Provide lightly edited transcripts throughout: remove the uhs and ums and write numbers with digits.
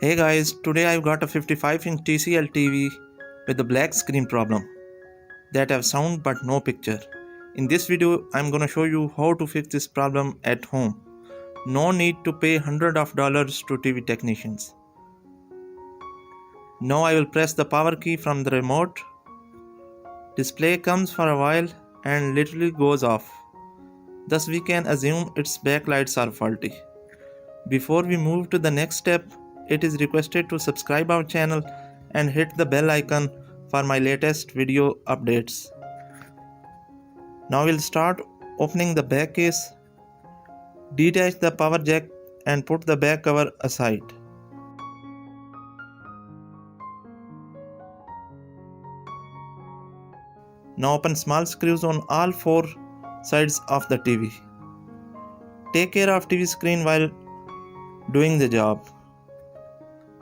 Hey guys, today I've got a 55-inch TCL TV with a black screen problem that have sound but no picture. In this video, I'm gonna show you how to fix this problem at home. No need to pay hundreds of dollars to TV technicians. Now I will press the power key from the remote. Display comes for a while and literally goes off. Thus we can assume its backlights are faulty. Before we move to the next step, it is requested to subscribe our channel and hit the bell icon for my latest video updates. Now we'll start opening the back case. Detach the power jack and put the back cover aside. Now open small screws on all four sides of the TV. Take care of TV screen while doing the job.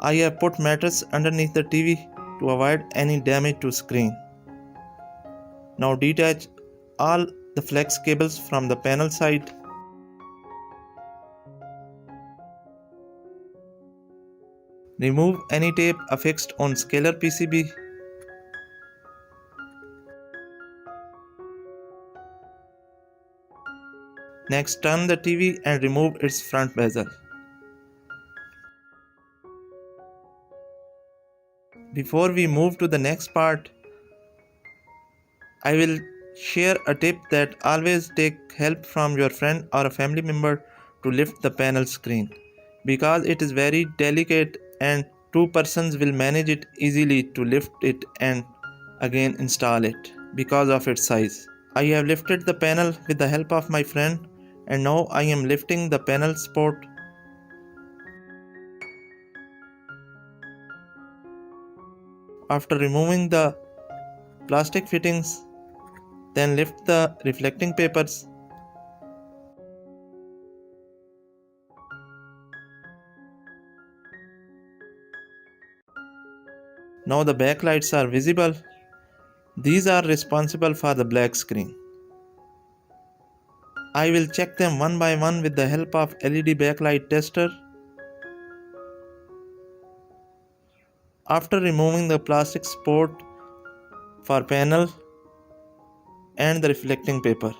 I have put mattress underneath the TV to avoid any damage to screen. Now detach all the flex cables from the panel side. Remove any tape affixed on scalar PCB. Next, turn the TV and remove its front bezel. Before we move to the next part, I will share a tip that always take help from your friend or a family member to lift the panel screen, because it is very delicate and two persons will manage it easily to lift it and again install it because of its size. I have lifted the panel with the help of my friend, and now I am lifting the panel support. After removing the plastic fittings, then lift the reflecting papers. Now the backlights are visible. These are responsible for the black screen. I will check them one by one with the help of LED backlight tester. After removing the plastic support for panel and the reflecting paper.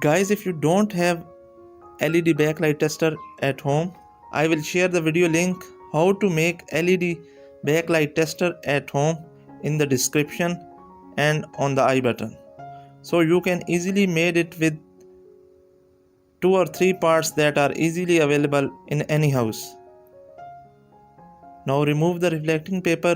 Guys, if you don't have LED backlight tester at home, I will share the video link how to make LED backlight tester at home in the description and on the I button. So you can easily make it with 2 or 3 parts that are easily available in any house. Now remove the reflecting paper.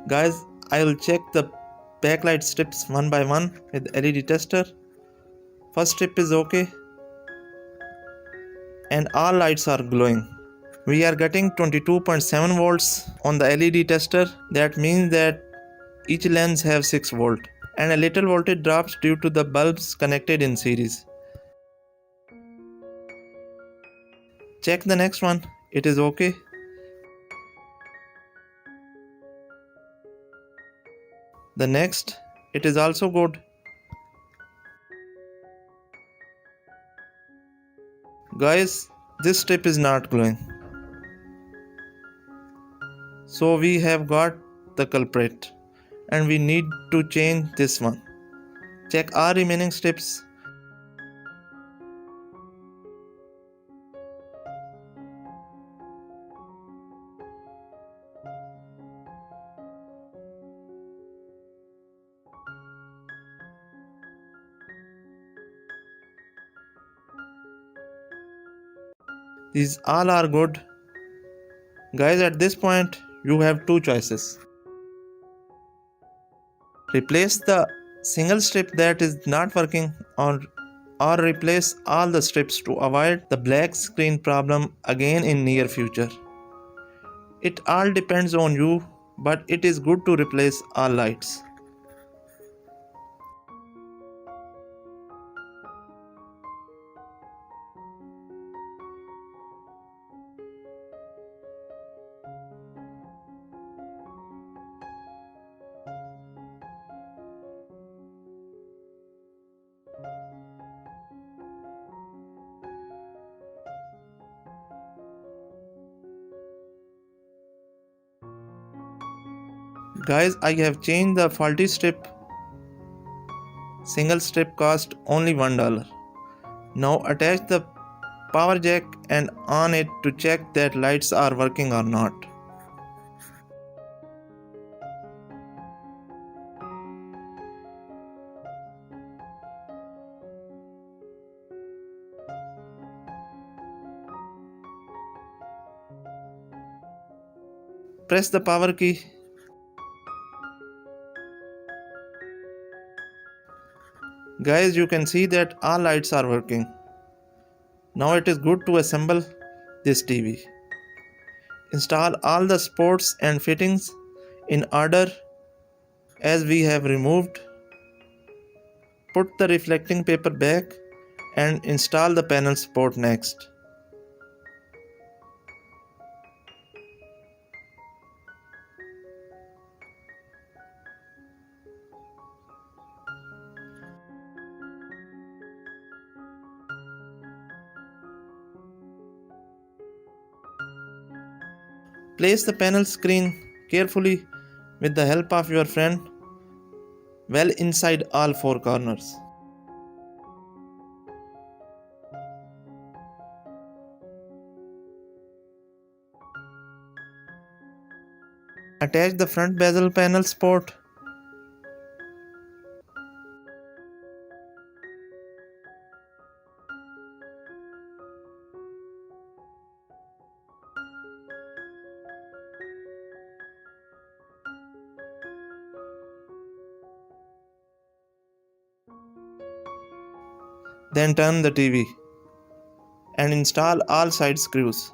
Guys, I will check the backlight strips one by one with LED tester. First strip is okay and all lights are glowing. We are getting 22.7 volts on the LED tester. That means that each lens have 6 volt and a little voltage drops due to the bulbs connected in series. Check the next one, it is okay. The next, it is also good. Guys, this strip is not glowing. So we have got the culprit and we need to change this one. Check our remaining strips. These all are good. Guys, at this point you have two choices. Replace the single strip that is not working or replace all the strips to avoid the black screen problem again in near future. It all depends on you but it is good to replace all lights. Guys, I have changed the faulty strip. Single strip cost only $1. Now attach the power jack and on it to check that lights are working or not. Press the power key. Guys, you can see that all lights are working. Now it is good to assemble this TV. Install all the sports and fittings in order as we have removed. Put the reflecting paper back and install the panel support next. Place the panel screen carefully with the help of your friend well inside all four corners. Attach the front bezel panel support. Then turn the TV and install all side screws.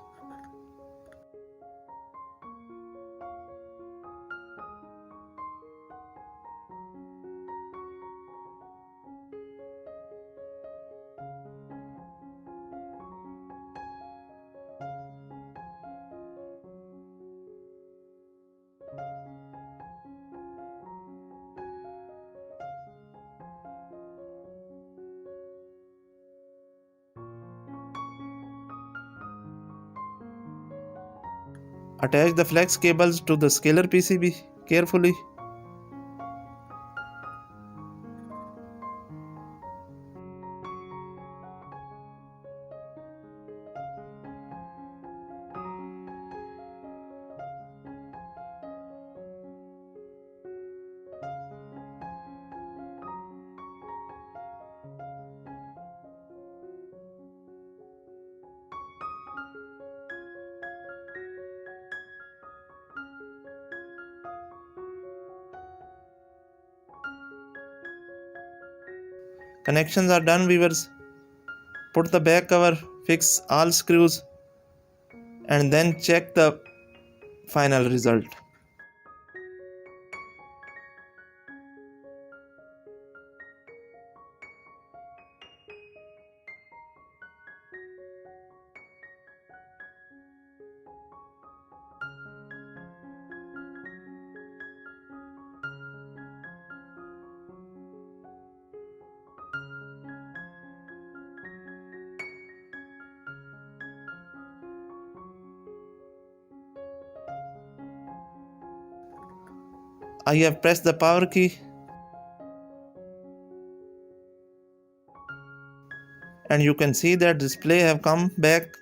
Attach the flex cables to the scaler PCB carefully. Connections are done, viewers. Put the back cover, fix all screws, and then check the final result. I have pressed the power key and you can see that display have come back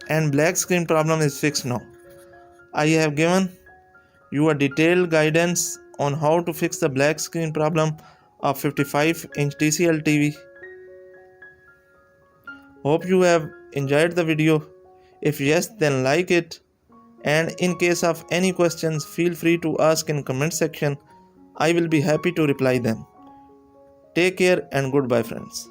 and black screen problem is fixed now. I have given you a detailed guidance on how to fix the black screen problem of 55-inch TCL TV. Hope you have enjoyed the video. If yes, then like it. And in case of any questions, feel free to ask in comment section. I will be happy to reply them. Take care and goodbye, friends.